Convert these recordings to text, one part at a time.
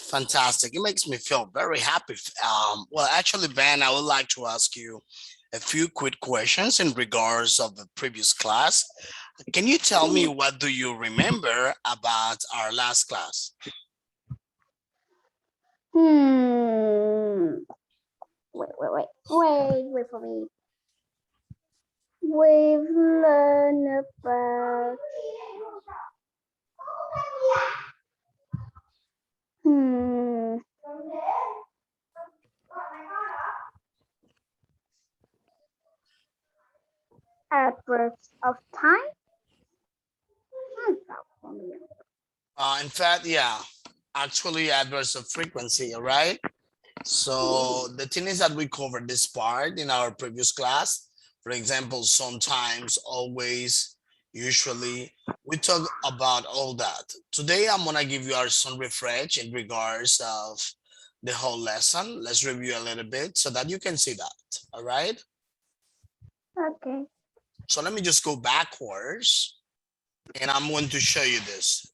Fantastic. It makes me feel very happy. Well, actually, Ben, I would like to ask you a few quick questions in regards of the previous class. Can you tell me what do you remember about our last class? Wait for me. We've learned about adverbs of time. In fact, yeah, actually adverbs of frequency, all right? So the thing is that we covered this part in our previous class. For example, sometimes, always, usually, we talk about all that. Today, I'm gonna give you some refresh in regards of the whole lesson. Let's review a little bit so that you can see that, all right? Okay. So let me just go backwards and I'm going to show you this.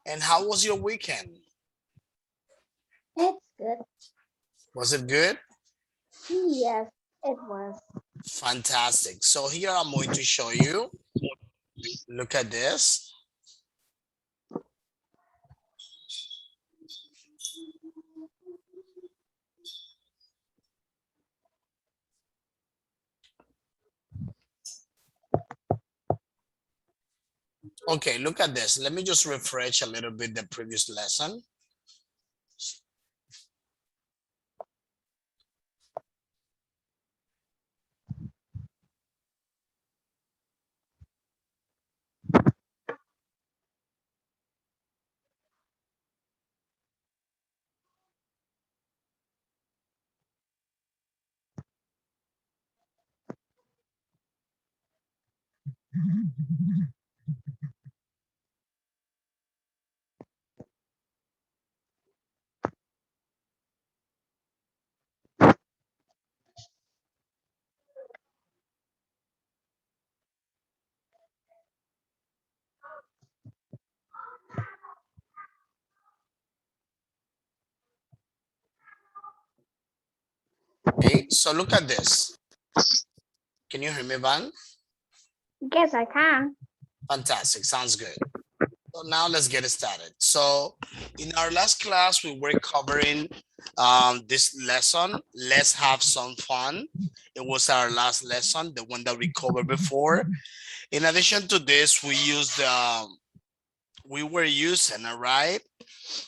And how was your weekend? It's good. Was it good? Yes, it was. Fantastic. So here I'm going to show you. Look at this. Okay, look at this. Let me just refresh a little bit the previous lesson. Okay, so look at this. Can you hear me, Van? Yes, I can. Fantastic, sounds good. So now let's get started. So in our last class, we were covering this lesson. Let's have some fun. It was our last lesson, the one that we covered before. In addition to this, we were using, all right,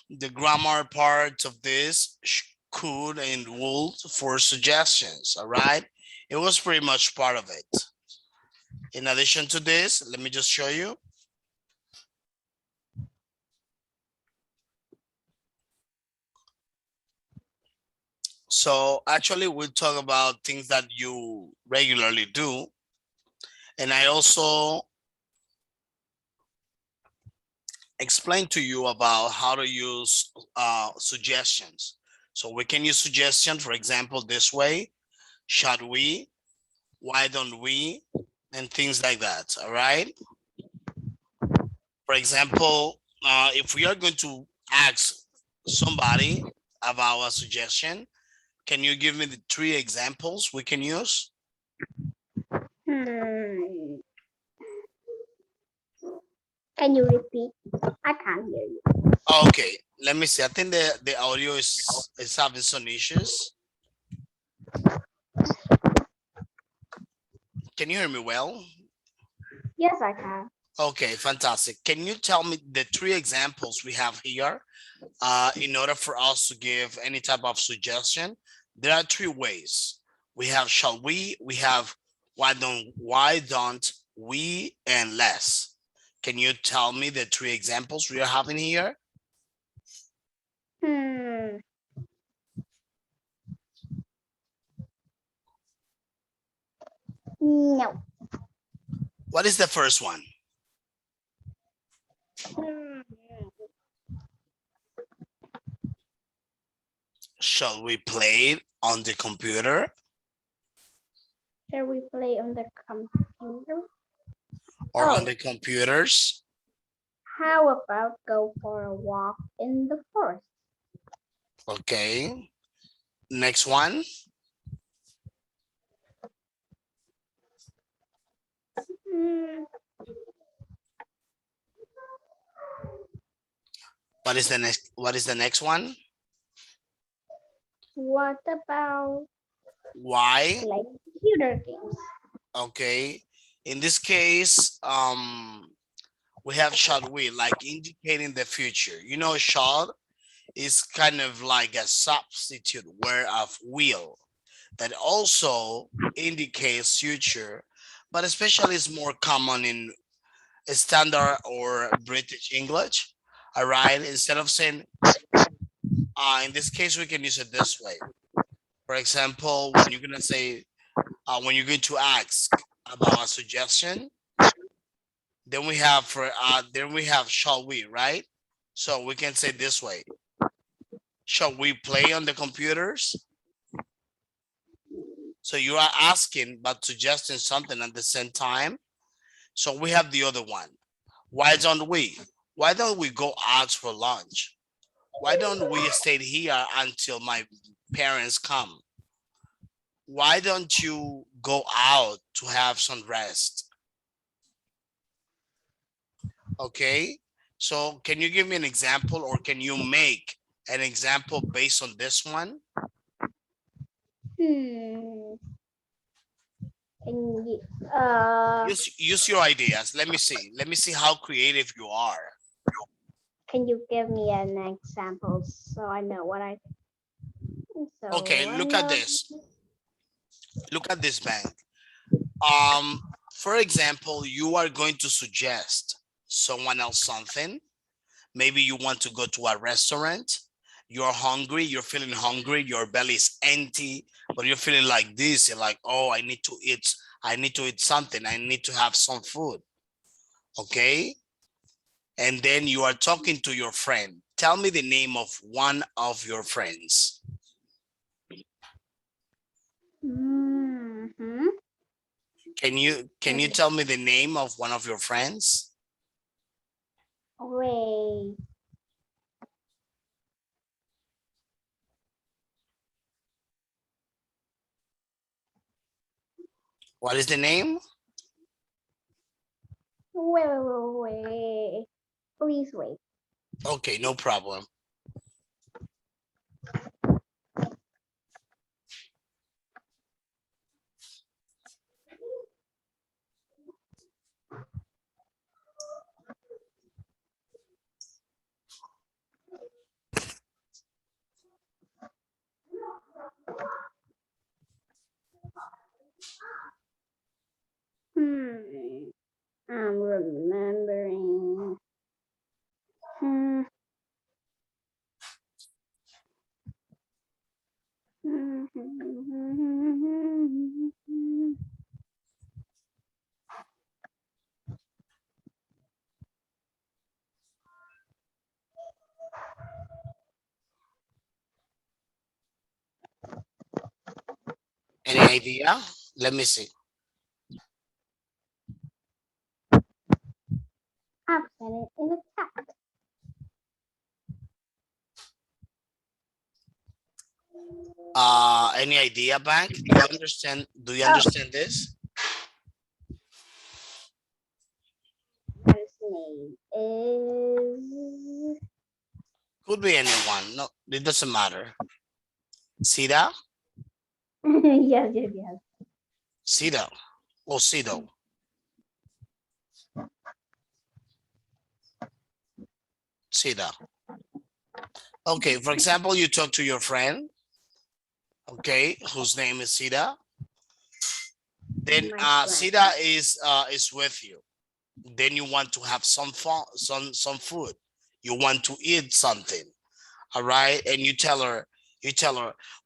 the grammar part of this could and would for suggestions, all right? It was pretty much part of it. In addition to this, let me just show you. So actually we'll talk about things that you regularly do. And I also explain to you about how to use suggestions. So we can use suggestions, for example, this way, should we, why don't we, and things like that, all right? For example, if we are going to ask somebody about a suggestion, can you give me the 3 examples we can use? Can you repeat? I can't hear you. Okay, let me see. I think the audio is having some issues. Can you hear me well? Yes, I can. Okay, fantastic. Can you tell me the 3 examples we have here in order for us to give any type of suggestion? There are 3 ways. We have shall we have why don't we, and less. Can you tell me the 3 examples we are having here? No. What is the first one? Shall we play on the computer? Shall we play on the computer? Or on the computers? How about go for a walk in the forest? Okay. Next one. Hmm, What is the next one? what about Why? like computer games? Okay. In this case, we have shall we, like indicating the future. You know, shall is kind of like a substitute word of will that also indicates future, but especially is more common in standard or British English. All right. Instead of saying, in this case, we can use it this way. For example, when you're gonna say, when you're going to ask about a suggestion, then we have shall we, right? So we can say this way: shall we play on the computers? So you are asking but suggesting something at the same time. So we have the other one. Why don't we? Why don't we go out for lunch? Why don't we stay here until my parents come? Why don't you go out to have some rest? Okay. So can you give me an example or can you make an example based on this one? Hmm. Can you, Use your ideas. Let me see. Let me see how creative you are. can you give me an example so I know what I Okay, so I look at know. this. Look at this bank. For example, you are going to suggest someone else something. Maybe you want to go to a restaurant. You're hungry. You're feeling hungry. Your belly is empty, but you're feeling like this. You're like, oh, I need to eat. I need to eat something. I need to have some food. Okay. And then you are talking to your friend. Tell me the name of one of your friends. Mm-hmm. Can you tell me the name of one of your friends? Wait. What is the name? Wait. Please wait. Okay, no problem. Hmm. I'm remembering. Hmm. Any idea? Let me see. I've sent it in the chat. Any idea, Bank? Do you understand? Do you Oh, understand this? his name is. Could be anyone. No, it doesn't matter. Sida? Yes. Sida. Or Sido. Sida. Okay, for example, you talk to your friend, okay, whose name is Sida. Then My friend. Sida is with you. Then you want to have some fun, some food. You want to eat something. All right. And you tell her,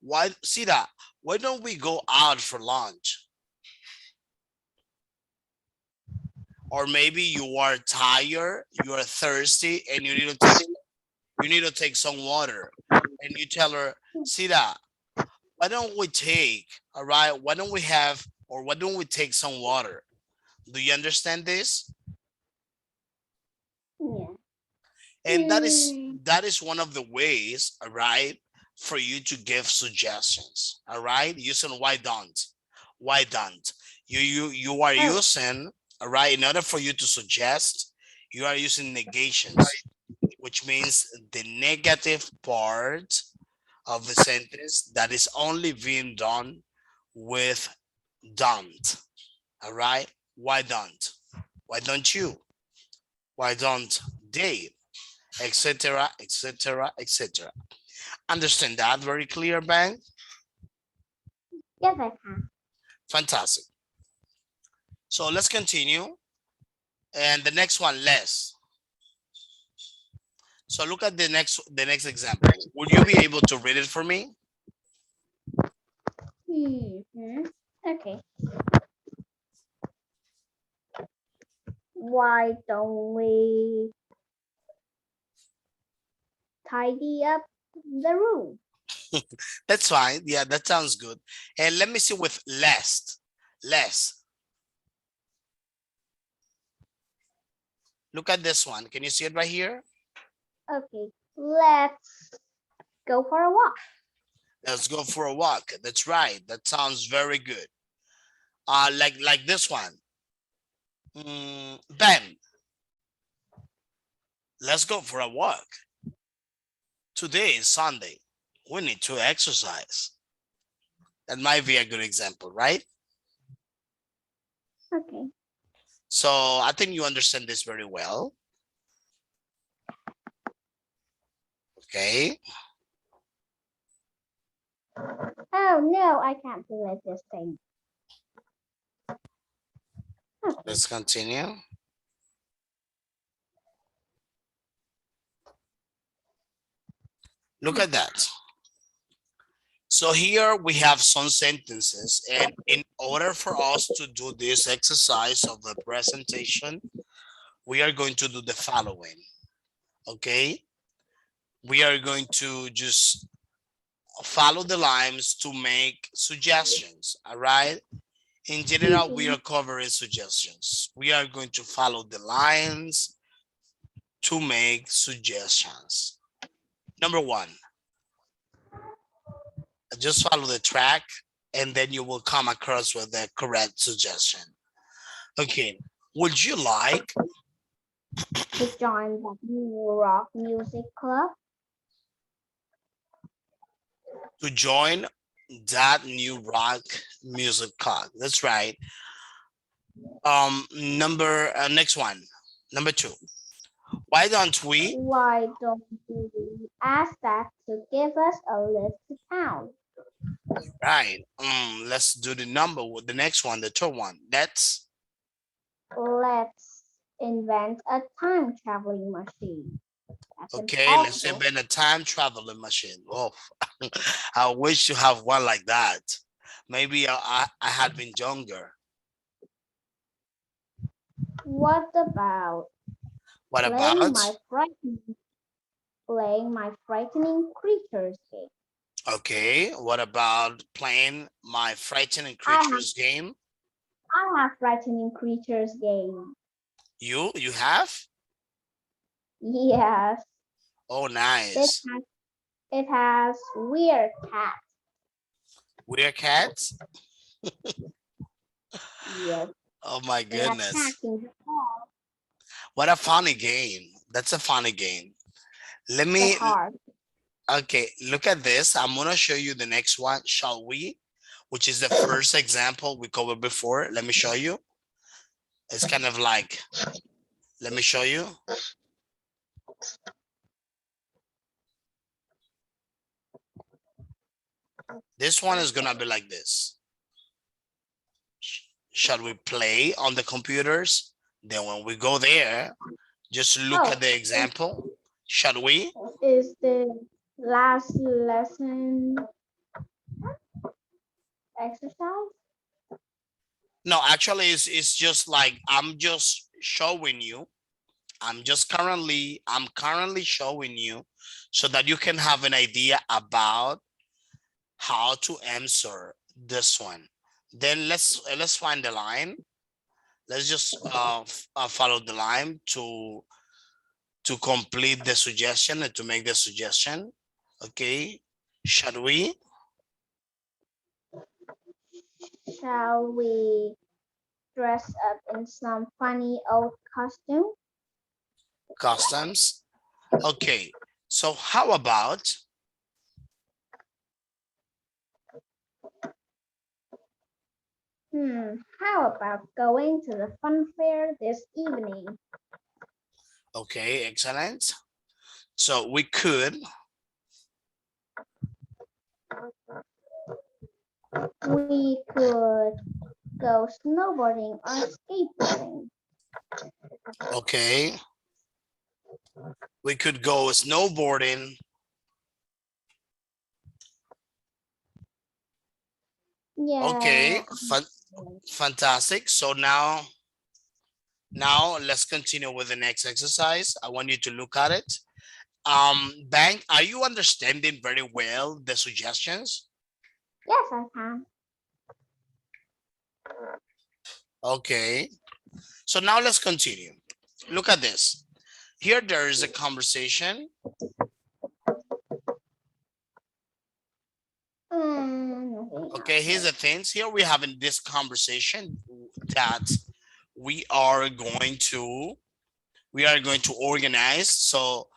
why Sida, why don't we go out for lunch? Or maybe you are tired, you are thirsty, and you need to take some water. And you tell her, Sida, why don't we take, all right, why don't we have, or why don't we take some water? Do you understand this? Yeah. And that is one of the ways, all right, for you to give suggestions, all right, using why don't you are Oh, using, all right, in order for you to suggest, you are using negations, which means the negative part of the sentence that is only being done with don't, all right. Why don't you, why don't they, etc, etc, etc. Understand that very clear, Bang? yes, I can. Fantastic. So let's continue. And the next one, less. So look at the next example. Would you be able to read it for me? Okay. Why don't we tidy up the room? That's fine. Yeah, that sounds good. And let me see with less. Less. Look at this one. Can you see it right here? Okay, let's go for a walk. Let's go for a walk. That's right. That sounds very good. Like this one. Ben, let's go for a walk. Today is Sunday. We need to exercise. That might be a good example, right? Okay. So I think you understand this very well. Okay, Oh no, I can't delete this thing. Okay. let's continue. Look at that. So here we have some sentences, and in order for us to do this exercise of the presentation, we are going to do the following. Okay, we are going to just follow the lines to make suggestions. All right. In general, we are covering suggestions. We are going to follow the lines to make suggestions. Number one, just follow the track and then you will come across with the correct suggestion. Okay, would you like To join the new rock music club. to join that new rock music club? That's right. Next one, number two. Why don't we? Why don't we ask that to give us a lift to town? Right. Let's do the number with the next one, the third one. Let's invent a time traveling machine. That's Okay. Let's impossible. invent a time traveling machine. Oh, I wish to have one like that. Maybe I had been younger. What about What playing about? my frightening creatures game? Okay. What about playing my frightening I have creatures game? I have frightening creatures game. You have? Yes, Oh, it nice. has it has weird cats. Weird cats? Yes, Oh my they goodness. attacking What a funny game. That's a funny game. Let the me, heart. okay, look at this. I'm gonna show you the next one, shall we? Which is the first example we covered before. Let me show you. It's kind of like, let me show you. This one is gonna be like this. Shall we play on the computers? Then when we go there, just look at Oh, the example. Shall we? is the last lesson exercise? No, actually it's just like I'm just showing you. I'm currently showing you so that you can have an idea about how to answer this one. Then let's find the line. Let's just follow the line to complete the suggestion and to make the suggestion. Okay, shall we? Shall we dress up in some funny old costume? Customs. Okay, so how about How about going to the fun fair this evening? okay, excellent. So we could We could go snowboarding or skateboarding. okay, we could go snowboarding. Okay, Yeah. fantastic. So now let's continue with the next exercise. I want you to look at it. Bank, are you understanding very well the suggestions? Yes, I can. Okay, so now let's continue. Look at this. Here there is a conversation. Okay, here's the things. Here we have in this conversation that we are going to organize. So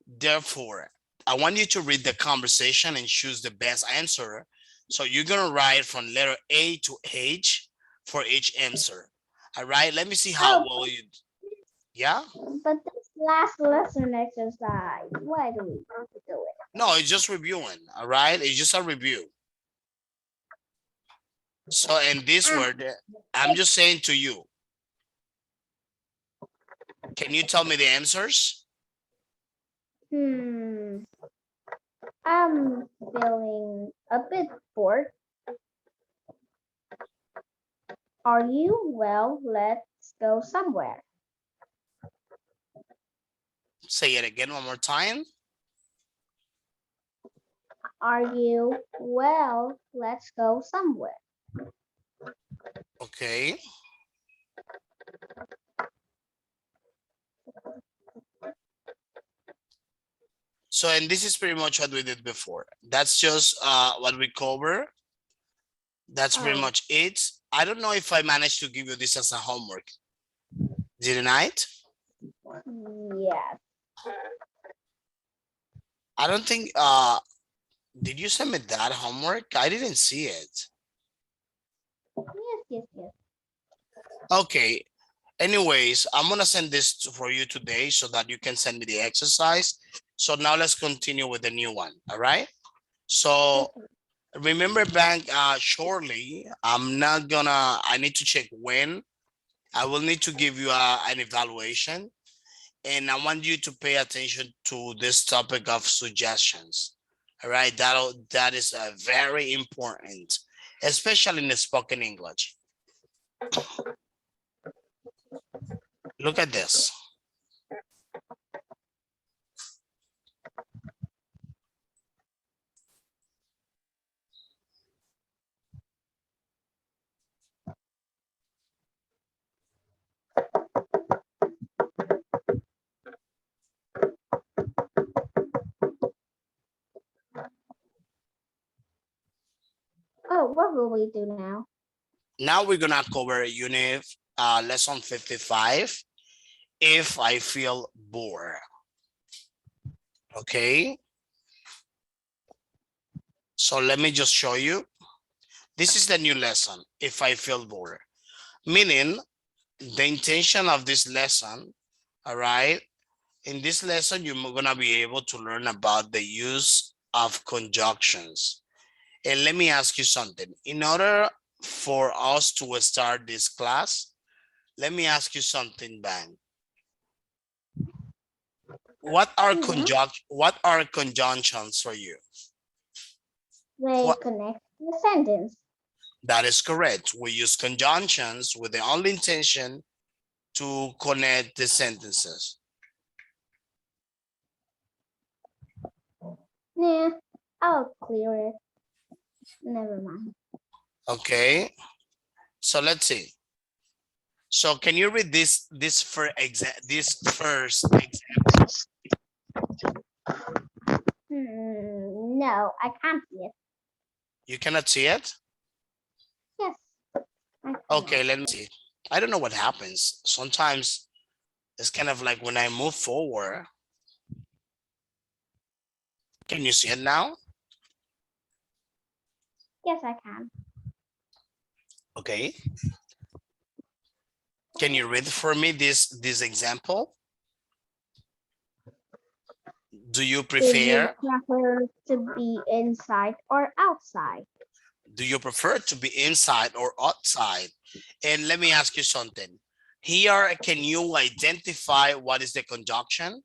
therefore, I want you to read the conversation and choose the best answer. So you're gonna write from letter A to H for each answer. All right, let me see how Oh, well you. Yeah. but this last lesson exercise, why do we have to do it? No, it's just reviewing. All right, it's just a review. So in this word, I'm just saying to you. Can you tell me the answers? I'm feeling a bit bored. Are you? Well, let's go somewhere. Say it again one more time. Are you? Well, let's go somewhere. Okay. So, and this is pretty much what we did before. That's just what we cover. That's pretty much it. I don't know if I managed to give you this as a homework. Didn't I? Yes. I don't think, did you send me that homework? I didn't see it. Yes. Okay. Anyways, I'm going to send this for you today so that you can send me the exercise. So now let's continue with the new one. All right. So remember bank, shortly, I need to check when I will need to give you an evaluation, and I want you to pay attention to this topic of suggestions. All right. That is very important, especially in the spoken English. Look at this. Oh, what will we do now? Now we're gonna cover unit lesson 55. If I feel bored. Okay. So let me just show you. This is the new lesson. If I feel bored, meaning the intention of this lesson. All right. In this lesson, you're gonna be able to learn about the use of conjunctions. And let me ask you something. In order for us to start this class, let me ask you something, Bang. What are conjunctions for you? They What? connect the sentence. That is correct. We use conjunctions with the only intention to connect the sentences. Nah, I'll clear it. Never mind. Okay. So let's see. So can you read this first example? No, I can't see it. You cannot see it? Yes. I Okay, cannot. let me see. I don't know what happens. Sometimes it's kind of like when I move forward. Can you see it now? Yes, I can. Okay. Can you read for me this example? Do you Do you prefer prefer to be inside or outside? to be inside or outside? And let me ask you something. Here, can you identify what is the conjunction?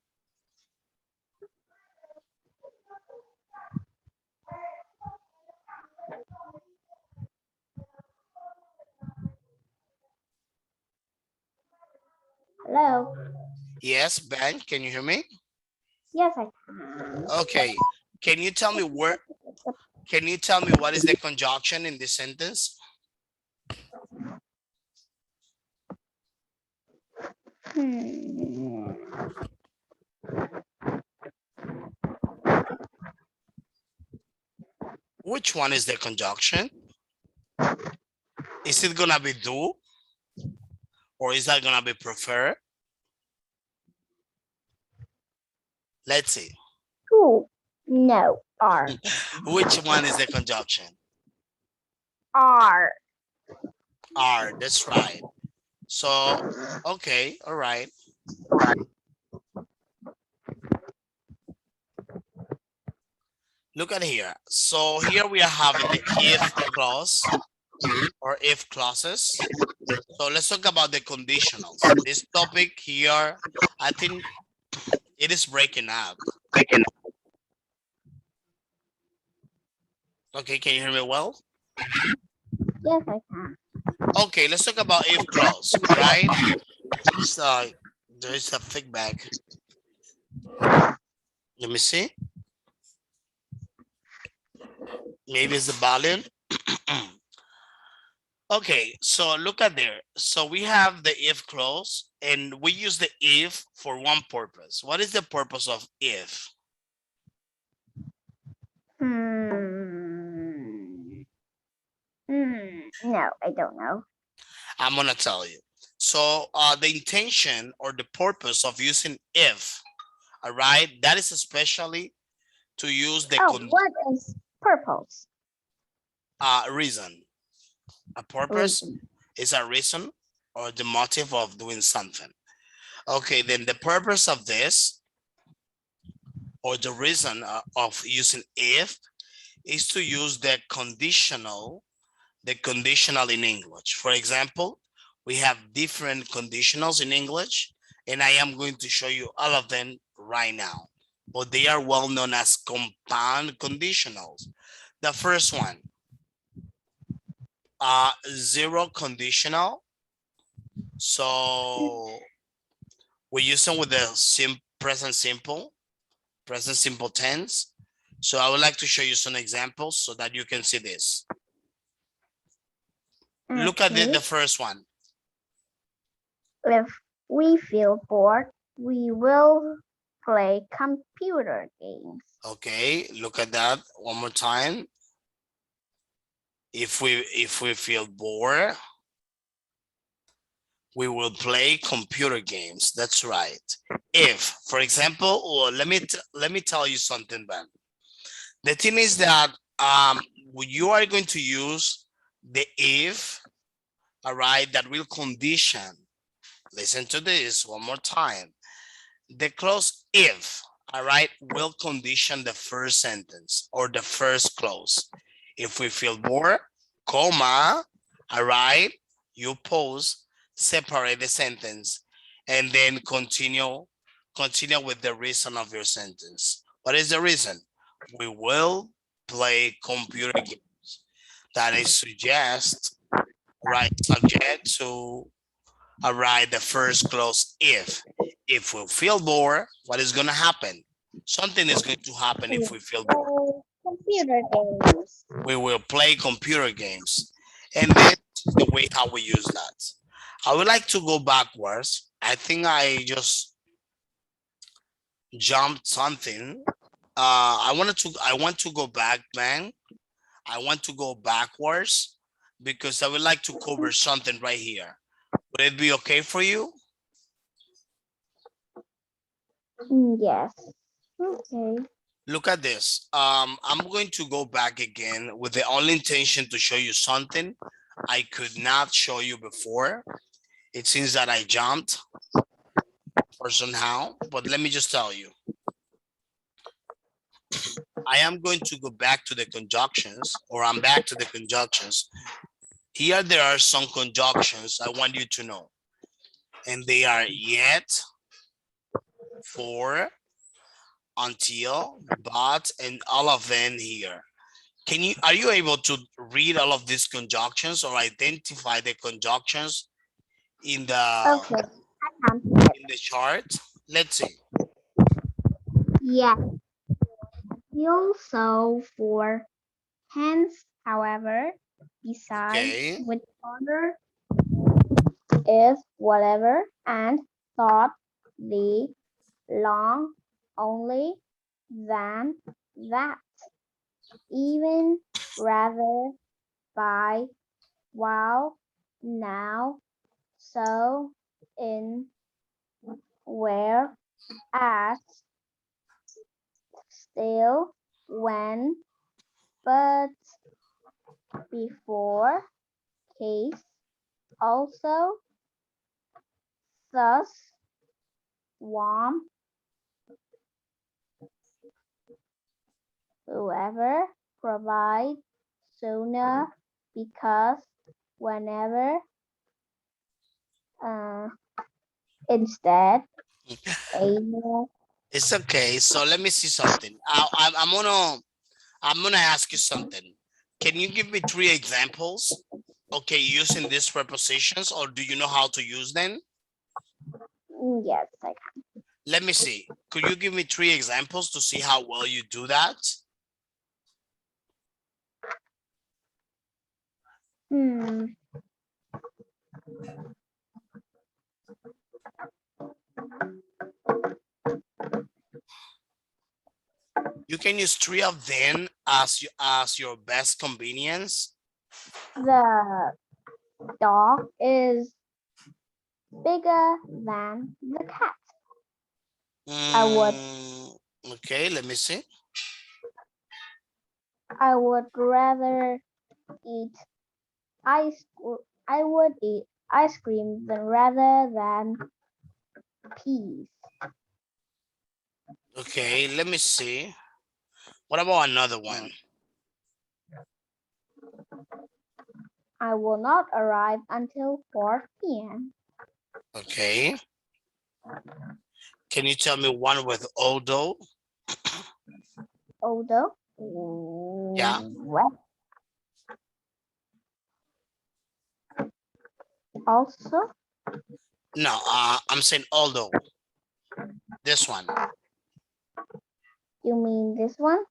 Hello? Yes, Ben, can you hear me? Yes, I can. Okay. Can you tell me what is the conjunction in this sentence? Hmm. Which one is the conjunction? Is it gonna be do or is that gonna be prefer? Let's see. Who? No, R. Which one is the conjunction? R. Are, that's right. So, okay, all right. Look at here. So here we are having the if clause or if clauses. So let's talk about the conditionals. This topic here, I think it is breaking up. Okay, can you hear me well? Yes, I can. Okay, let's talk about if clause, all right? So there is a feedback. Let me see. Maybe it's the volume. Okay, so look at there. So we have the if clause and we use the if for one purpose. What is the purpose of if? No, I don't know. I'm gonna tell you. So the intention or the purpose of using if, all right, that is especially to use the Oh, what is purpose? reason. A purpose Reason. is a reason or the motive of doing something. Okay, then the purpose of this or the reason of using if is to use the conditional in English. For example, we have different conditionals in English, and I am going to show you all of them right now. But they are well known as compound conditionals. The first one, zero conditional. So we use them with the present simple tense. So I would like to show you some examples so that you can see this. Look at Okay. the first one. If we feel bored, we will play computer games. Okay, look at that one more time. If we feel bored, we will play computer games. That's right. If, for example, well, let me tell you something, Ben. The thing is that you are going to use the if, all right, that will condition. Listen to this one more time. The clause if, all right, will condition the first sentence or the first clause. If we feel bored, comma, all right, you pause, separate the sentence, and then continue with the reason of your sentence. What is the reason? We will play computer games. That is suggest, right, subject to, all right, the first clause if. If we feel bored, what is going to happen? Something is going to happen if we feel bored. Computer games. We will play computer games. And this is the way how we use that. I would like to go backwards. I think I just jumped something. I want to go back, man. I want to go backwards because I would like to cover something right here. Would it be okay for you? Yes. Okay. Look at this. I'm going to go back again with the only intention to show you something I could not show you before. It seems that I jumped or somehow, but let me just tell you. I am going to go back to the conjunctions, or I'm back to the conjunctions. Here there are some conjunctions I want you to know. And they are yet, for, until, but, and all of them here. Are you able to read all of these conjunctions or identify the conjunctions in Okay. the chart? Let's see. Yes. Also for hence, however, besides, Okay. with other, if, whatever, and thought, the, long, only, than, that, even, rather, by, while, now, so, in, where, as, still, when, but, before, case, also, thus, warm, whoever, provide, sooner, because, whenever, uh, instead, able. It's okay. So let me see something. I'm gonna ask you something. Can you give me 3 examples? Okay, using these prepositions, or do you know how to use them? Yes, Let me see. Could you give me 3 examples to see how well you do that? hmm. You can use 3 of them as your best convenience. The dog is bigger than the cat. I would Okay, let me see. I would rather eat ice I would eat ice cream than rather than peas. Okay, let me see. What about another one? I will not arrive until 4 p.m. Okay. Can you tell me one with although? Although, Yeah. well, also, No, I'm saying although. This one. you mean this one?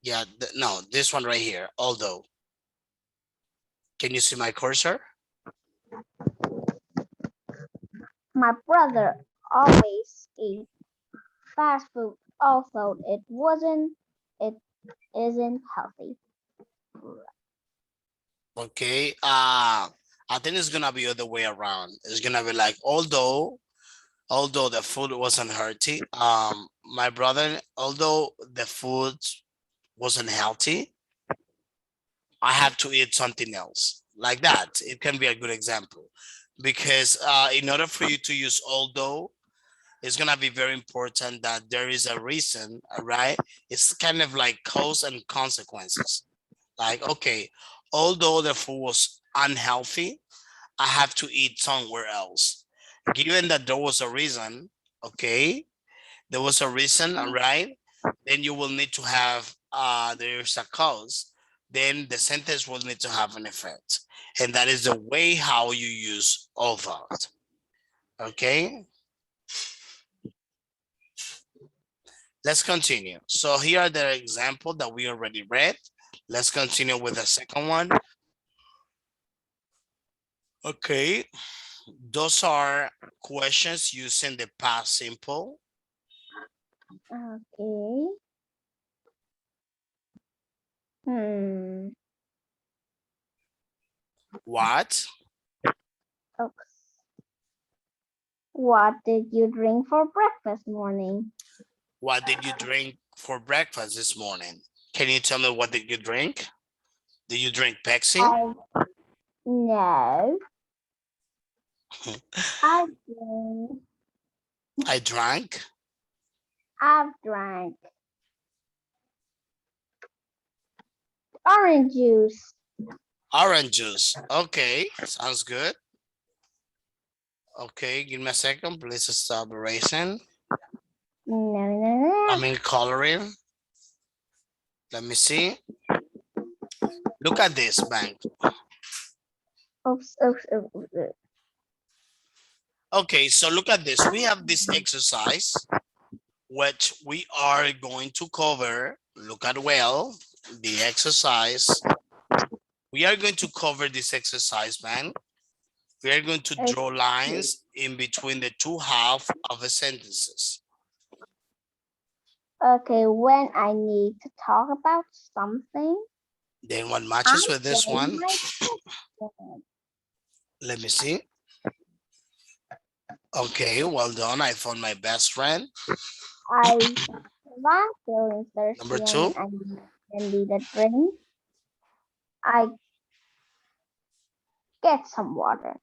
Yeah, no, this one right here. Although. Can you see my cursor? My brother always ate fast food, although it isn't healthy. Okay. I think it's gonna be other way around. It's gonna be like although the food wasn't healthy, my brother, although the food wasn't healthy, I have to eat something else. Like that. It can be a good example. Because in order for you to use although, it's gonna be very important that there is a reason, right? It's kind of like cause and consequences. Like, okay, although the food was unhealthy, I have to eat somewhere else. Given that there was a reason, okay, there was a reason, all right, then you will need to have there's a cause, then the sentence will need to have an effect. And that is the way how you use all that. Okay, let's continue. So here are the example that we already read. Let's continue with the second one. Okay. Those are questions using the past simple. Okay. Hmm. What? Okay. What did you drink for breakfast morning? What did you drink for breakfast this morning? Can you tell me what did you drink? Did you drink Pepsi? I no. I drink. I drank I've drank orange juice. orange juice. Okay, sounds good. Okay, give me a second. Please stop erasing. No. I mean coloring. Let me see. Look at this, bank. Oops. Okay, so look at this. We have this exercise, which we are going to cover. Look at well, the exercise. We are going to cover this exercise, man. We are going to draw lines in between the two halves of the sentences. Okay, when I need to talk about something, Then what I matches with this say one? my question. Let me see. Okay, well done. I found my best friend. If I'm feeling Number thirsty two. and I need a drink, I get some water.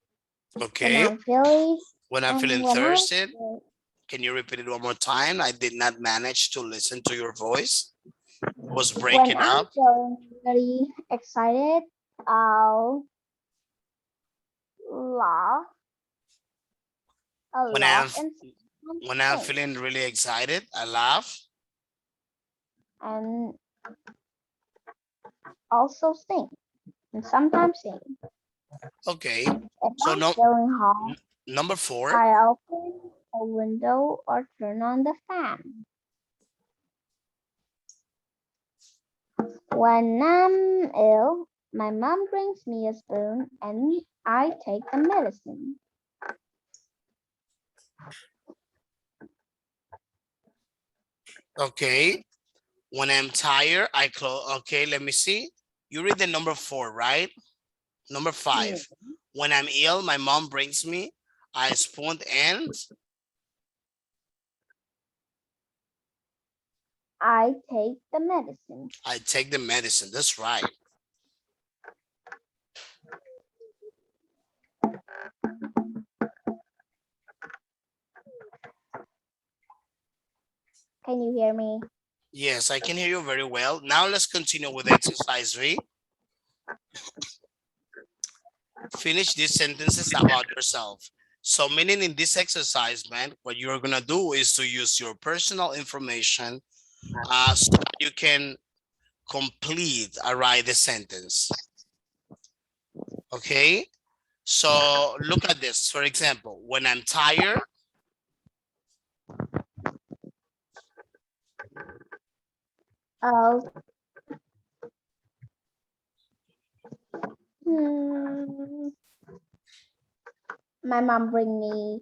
When Okay, I'm feeling when I'm and feeling when I'm thirsty, can you repeat it one more time? I did not manage to listen to your voice. It was when breaking I'm up. feeling really excited, I'll laugh, I'll When laugh I'm and when I'm sing feeling really excited, I laugh. and also sing and sometimes sing. Okay. If So I'm no, feeling hot, number four. I open a window or turn on the fan. When I'm ill, my mom brings me a spoon and I take the medicine. Okay. When I'm tired, I close. Okay, let me see. You read the number four, right? Number Yeah. five. When I'm ill, my mom brings me a spoon and I take the medicine. I take the medicine. That's right. Can you hear me? Yes, I can hear you very well. Now let's continue with exercise 3. Finish these sentences about yourself. So meaning in this exercise, man, what you're gonna do is to use your personal information so that you can complete or write the sentence. Okay? So look at this. For example, when I'm tired, Oh, hmm, my mom bring me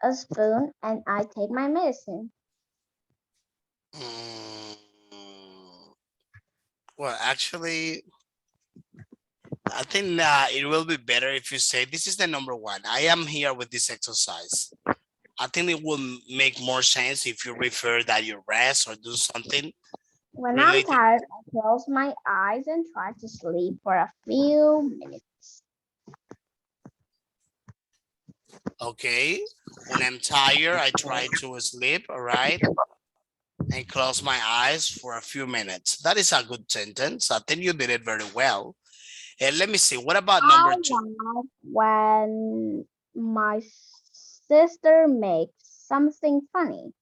a spoon and I take my medicine. mm, well, actually, I think it will be better if you say, this is the number 1. I am here with this exercise. I think it will make more sense if you refer that you rest or do something When I'm related. tired, I close my eyes and try to sleep for a few minutes. Okay. When I'm tired, I try to sleep, all right, and close my eyes for a few minutes. That is a good sentence. I think you did it very well. And let me see, what about number I 2? laugh when my sister makes something funny.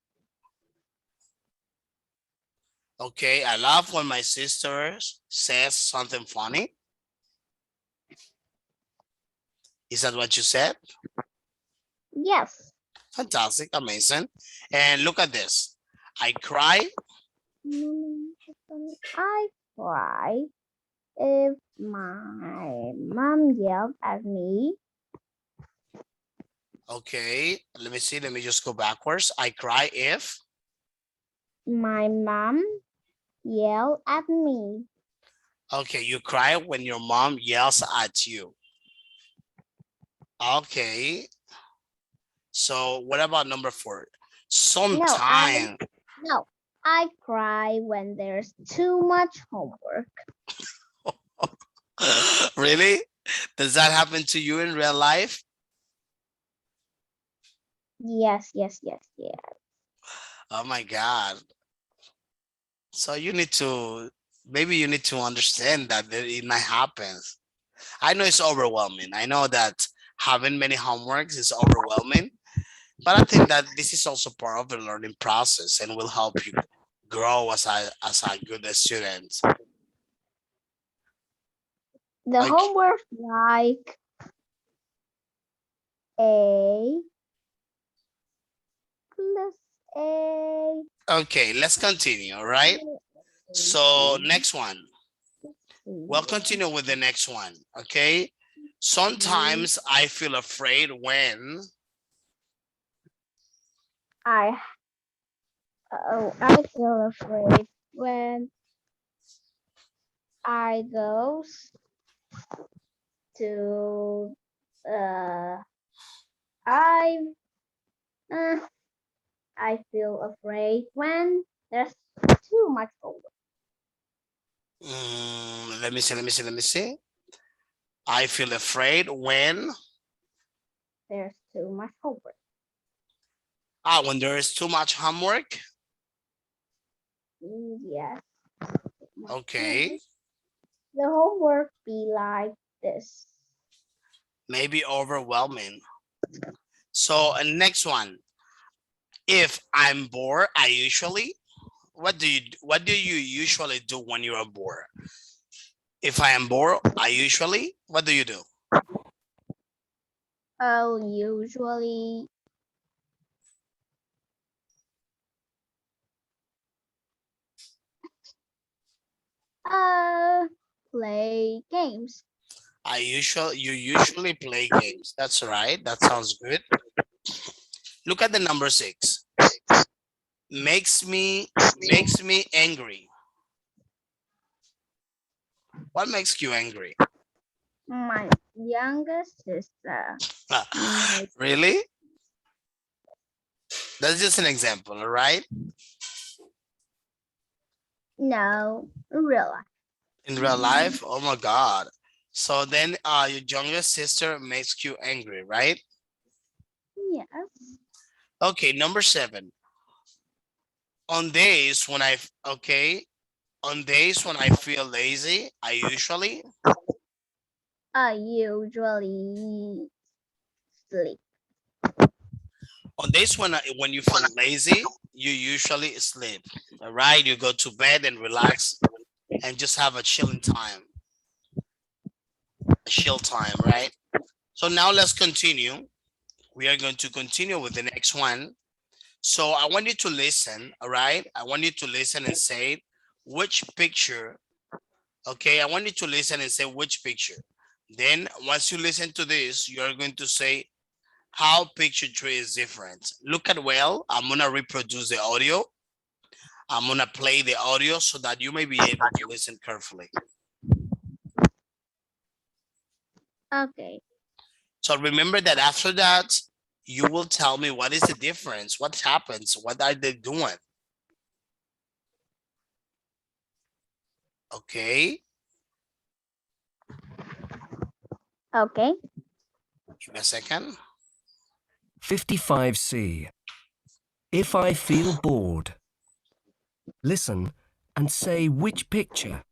Okay, I laugh when my sister says something funny. Is that what you said? Yes. Fantastic, amazing. And look at this. I cry. I cry if my mom yelled at me Okay, let me see. Let me just go backwards. I cry if. My mom yelled at me. Okay, you cry when your mom yells at you. Okay. So what about number 4? No, I Sometime. no. I cry when there's too much homework. Really? Does that happen to you in real life? Yes. Oh my God. So you need to, maybe you need to understand that it might happen. I know it's overwhelming. I know that having many homeworks is overwhelming, but I think that this is also part of the learning process and will help you grow as a good student. The Okay, homework like A plus A. okay, let's continue, all right? So next one. We'll continue with the next one, okay? Sometimes I feel afraid when. I I feel afraid when I goes to I uh, I feel afraid when there's too much homework. Let me see. I feel afraid when There's too much homework. when there is too much homework. Yes. Okay, The homework be like this. maybe overwhelming. So next one. If I'm bored, I usually what do you usually do when you are bored? If I am bored, I usually what do you do? Oh, usually uh play games. You usually play games. That's right. That sounds good. Look at the number 6. Makes me angry. What makes you angry? My youngest sister. Make, Really? That's just an example, all right? no, real life. In real life, oh my God. So then your youngest sister makes you angry, right? Yes. Okay, number 7. On days when on days when I feel lazy, I usually I usually sleep. on days when you feel lazy, you usually sleep. All right, you go to bed and relax and just have a chill time, right? So now let's continue. We are going to continue with the next one. So I want you to listen, all right? I want you to listen and say which picture, okay? I want you to listen and say which picture. Then once you listen to this, you are going to say how picture 3 is different. Look at well, I'm gonna reproduce the audio. I'm gonna play the audio so that you may be able to listen carefully. Okay. So remember that after that, you will tell me what is the difference, what happens, what are they doing. Okay, Okay. give me a second. 55C. If I feel bored, listen and say which picture.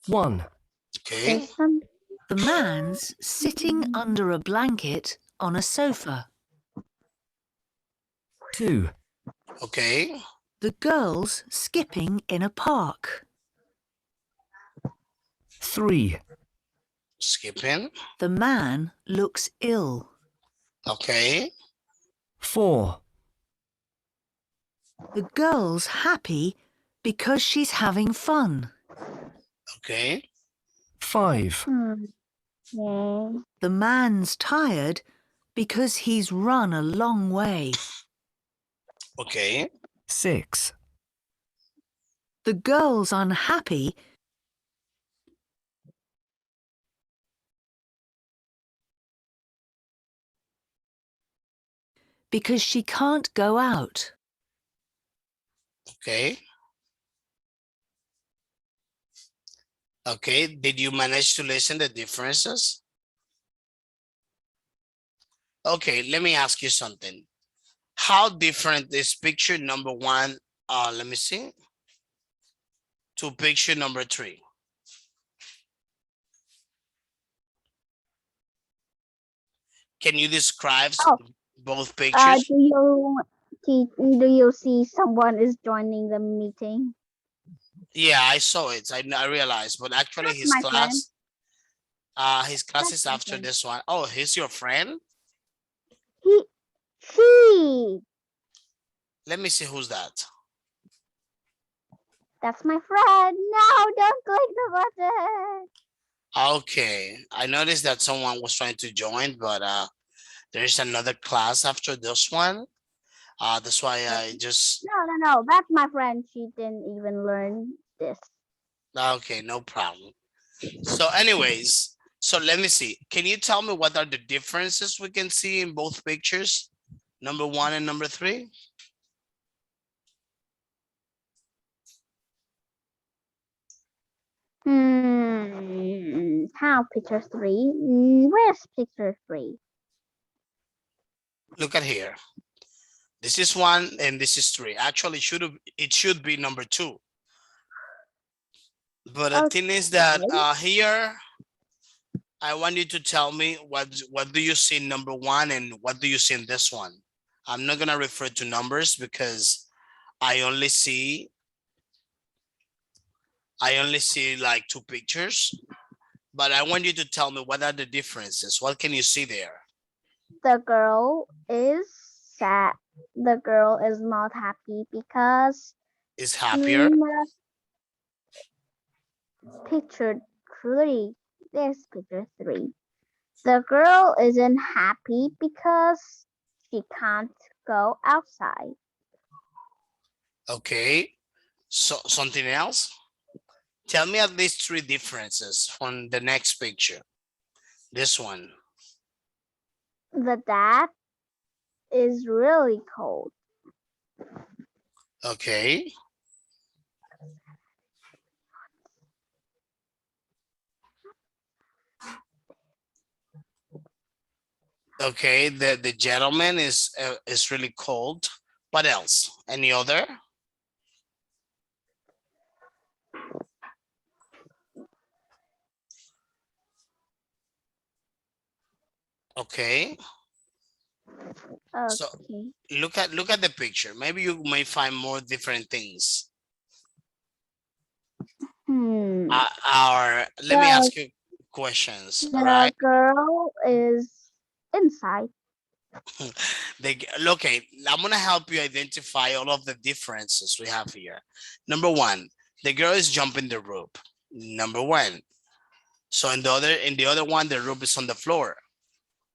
1, Okay, Listen. The man's sitting under a blanket on a sofa. 2, okay, The girl's skipping in a park. 3, skipping. The man looks ill. Okay, 4, The girl's happy because she's having fun. okay, 5, Okay. The man's tired because he's run a long way. Okay. 6, The girl's unhappy because she can't go out. Okay. Okay. Did you manage to listen the differences? Okay, let me ask you something. How different is picture number one? Let me see. To picture number 3. Can you describe Oh, both pictures? do you see someone is joining the meeting? Yeah, I saw it. I realized, but actually That's my friend. his class That's is my after friend. this one. Oh, he's your friend? She. Let me see who's that. That's my friend. No, don't click the button. Okay, I noticed that someone was trying to join, but there's another class after this one. That's why I just, No. That's my friend. She didn't even learn this. okay, no problem. So anyways, so let me see. Can you tell me what are the differences we can see in both pictures? Number 1 and number 3? How picture 3? Where's picture 3? Look at here. This is 1 and this is 3. Actually, it should be number 2. But the thing is that here, I want you to tell me what do you see in number 1 and what do you see in this one? I'm not gonna refer to numbers because I only see like 2 pictures, but I want you to tell me what are the differences. What can you see there? The girl is sad. The girl is not happy because Is happier. Picture 3. There's picture 3. The girl isn't happy because she can't go outside. Okay. So something else? Tell me at least 3 differences from the next picture. This one. The dad is really cold. Okay. Okay, the gentleman is really cold. What else? Any other? Okay. So Okay. look at the picture. Maybe you may find more different things. Let me ask you questions. All The right. girl is inside. Okay, I'm gonna help you identify all of the differences we have here. Number 1, the girl is jumping the rope. Number 1. So in the other one, the rope is on the floor.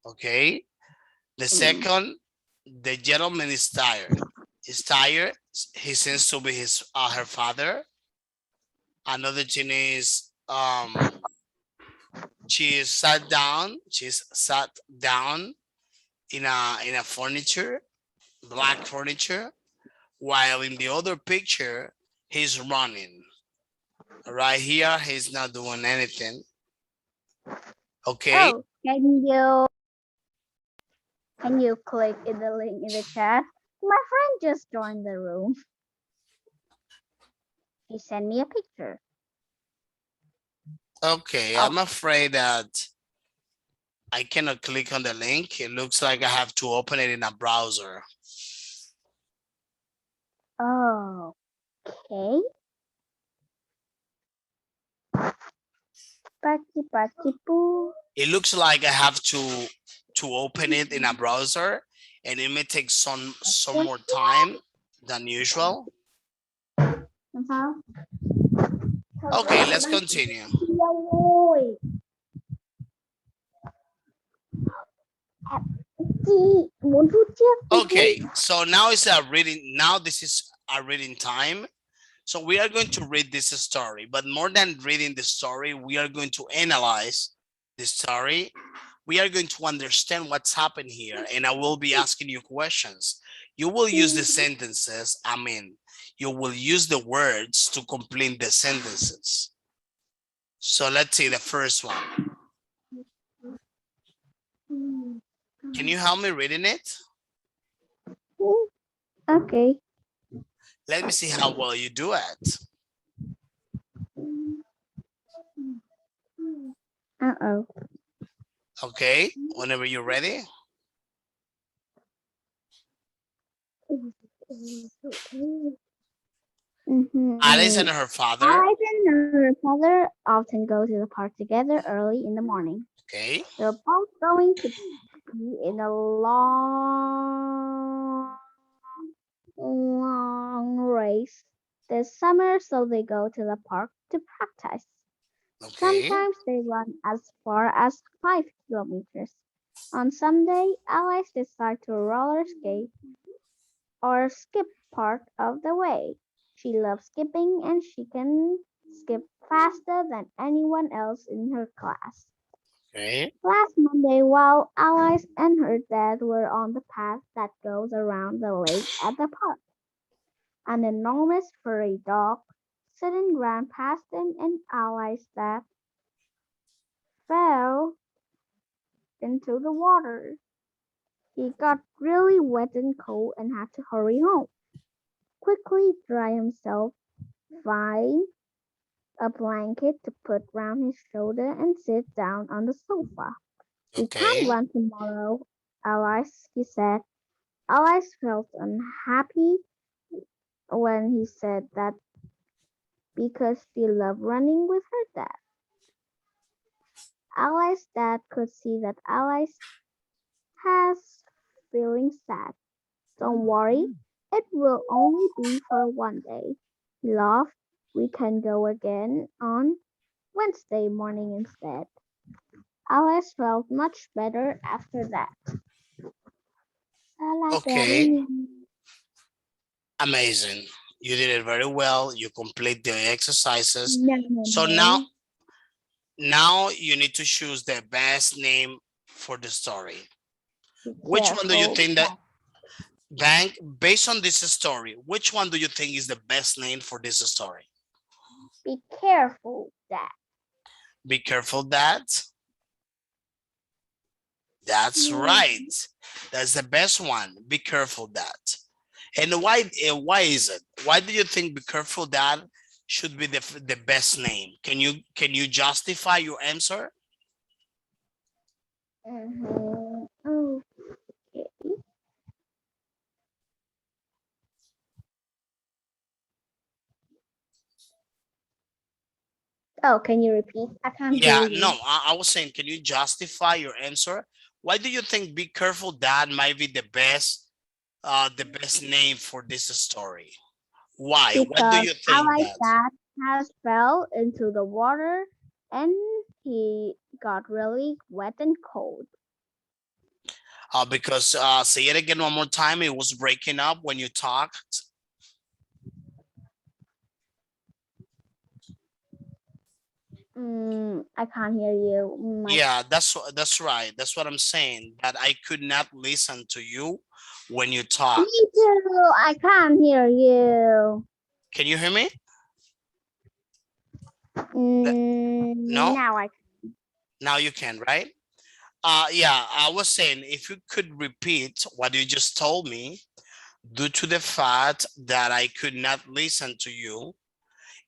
Okay. The second, the gentleman is tired. He's tired. He seems to be her father. Another thing is she's sat down in a furniture, black furniture, while in the other picture he's running. Right here he's not doing anything. Okay. Oh, can you click in the link in the chat? My friend just joined the room. He sent me a picture. Okay, I'm afraid that I cannot click on the link. It looks like I have to open it in a browser. Oh, okay. It looks like I have to open it in a browser, and it may take some more time than usual. Okay, let's continue. Chị muốn rút chiếc Okay, so now it's a reading. Now this is a reading time. So we are going to read this story, but more than reading the story, we are going to analyze the story. We are going to understand what's happened here, and I will be asking you questions. You will use the sentences. I mean, you will use the words to complete the sentences. So let's see the first one. Can you help me reading it? Okay. Let me see how well you do it. Uh-oh. Okay, whenever you're ready. Alice and her father. Alice and her father often go to the park together early in the morning. Okay, They're both going to be in a long race this summer, so they go to the park to practice. okay, Sometimes they run as far as 5 kilometers. On Sunday, Alice decides to roller skate or skip part of the way. She loves skipping and she can skip faster than anyone else in her class. okay, Last Monday, while Alice and her dad were on the path that goes around the lake at the park, an enormous furry dog sitting ran past them and Alice's dad fell into the water. He got really wet and cold and had to hurry home. Quickly dry himself, find a blanket to put round his shoulder and sit down on the sofa. We can't okay, run tomorrow, Alice, he said. Alice felt unhappy when he said that because she loved running with her dad. Alice's dad could see that Alice has feeling sad. Don't worry, it will only be for one day. He laughed. We can go again on Wednesday morning instead. Alice felt much better after that. okay. Amazing. You did it very well. You complete the exercises. No, no, So now, no. now you need to choose the best name for the story. Be Which one do you careful. think that bank based on this story? Which one do you think is the best name for this story? Be careful, Dad. Be careful, Dad. That's Mm, right. That's the best one. Be careful, Dad. And why is it? Why do you think be careful, Dad should be the best name? Can you justify your answer? Oh, oh, can you repeat? I can't hear Yeah, no, you. I was saying, can you justify your answer? Why do you think be careful, Dad might be the best name for this story? Why? What do Because you I think like that? that has fell into the water and he got really wet and cold. Because say it again one more time. It was breaking up when you talked. I can't hear you. Yeah, that's right. That's what I'm saying. That I could not listen to you when you Me talk. too. I can't hear you. Can you hear me? That- No, Now I. now you can, right? Yeah, I was saying if you could repeat what you just told me, due to the fact that I could not listen to you,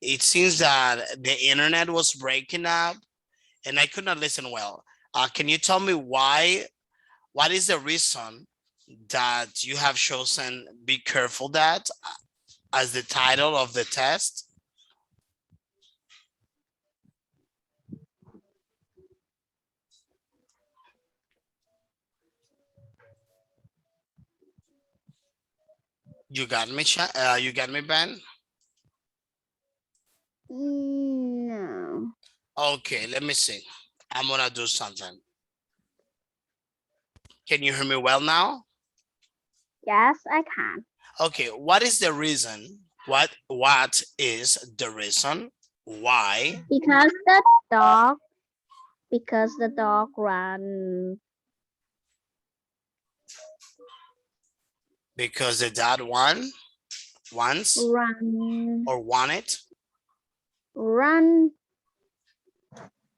it seems that the internet was breaking up and I could not listen well. Can you tell me why? What is the reason that you have chosen "Be Careful That" as the title of the test? You got me, you got me, Ben. No. Okay, let me see. I'm gonna do something. Can you hear me well now? Yes, I can. Okay, what is the reason? What is the reason why? Dog, because the dog ran, Because the dad wants run, or wanted. run.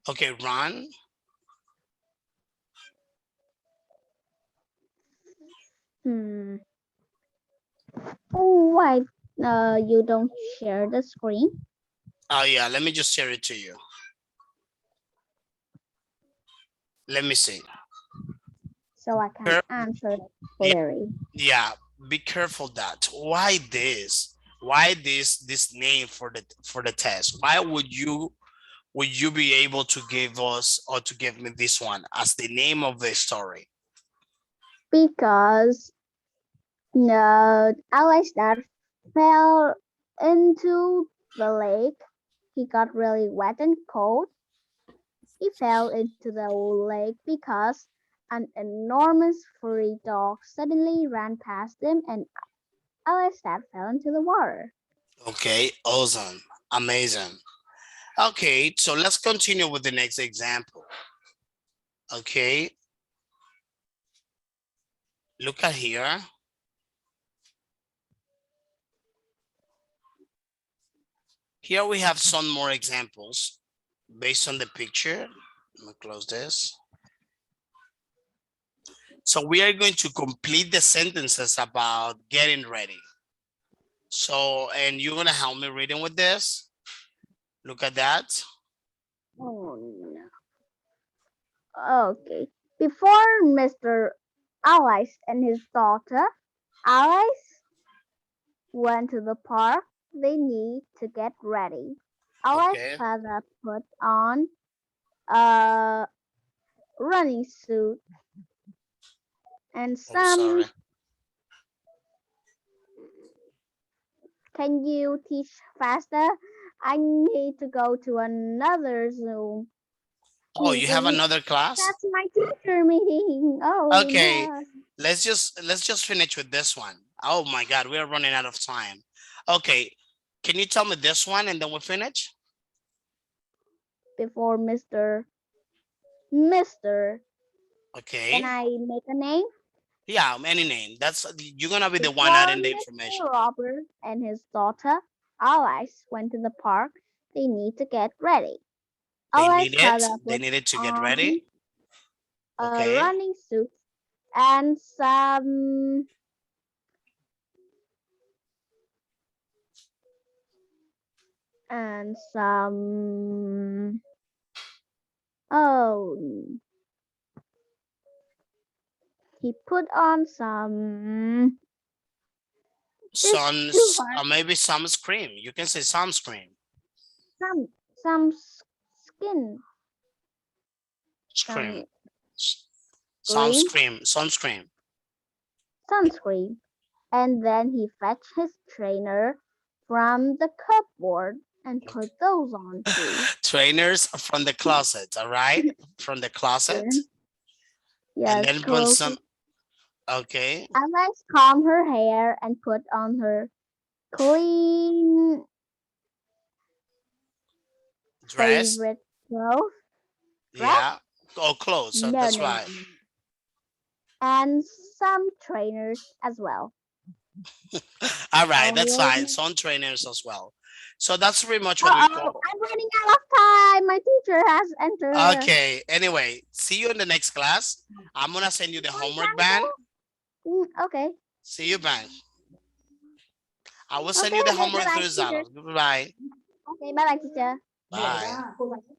Okay, run. Hmm. Oh, why? You don't share the screen, Oh yeah, let me just share it to you. Let me see. so I can Per- answer it Yeah, clearly. yeah, be careful that. Why this? Why this name for the test? Why would you be able to give us or to give me this one as the name of the story? Because no, Alex that fell into the lake. He got really wet and cold. He fell into the lake because an enormous furry dog suddenly ran past him and Alex that fell into the water. Okay, awesome, amazing. Okay, so let's continue with the next example. Okay, look at here. Here we have some more examples based on the picture. Let me close this. So we are going to complete the sentences about getting ready. So, and you're gonna help me reading with this. Look at that. Oh no. Okay. Before Mr. Alex and his daughter, Alex went to the park. They need to get ready. Alex Okay. father put on a running suit and Oh, sorry. some. Can you teach faster? I need to go to another Zoom Oh, you have meeting. another class? That's my teacher meeting. Oh Okay. no. Let's just finish with this one. Oh my God, we are running out of time. Okay. Can you tell me this one and then we'll finish? Before Mr. Okay. Can I make a name? Yeah, any name. That's you're gonna be the one Before adding the Mr. information. Robert and his daughter, Alex went to the park. They need to get ready. Alex father They put needed to get on ready. a Okay. running suit and some and some oh he put on some this too hard Maybe sunscreen. You can say sunscreen. some some skin Scream. some green Sunscreen. sunscreen and then he fetched his trainer from the cupboard and put those on too. Trainers from the closet, all right? From the closet. Then, And yes, then put clothes. some, okay, Alex combed her hair and put on her clean dress. favorite clothes. Dress? Yeah. Oh, clothes. So No, that's no, no, right. no. And some trainers as well. All right, that's Oh, fine. Some trainers as well. So that's pretty much what we uh-oh, call. I'm running out of time. My teacher has entered. Okay. Anyway, see you in the next class. I'm gonna send you the homework ban. Okay. See you, ban. I will send Okay, you the bye homework bye, through teacher. Zalo. Goodbye. Okay, bye bye, teacher. Bye.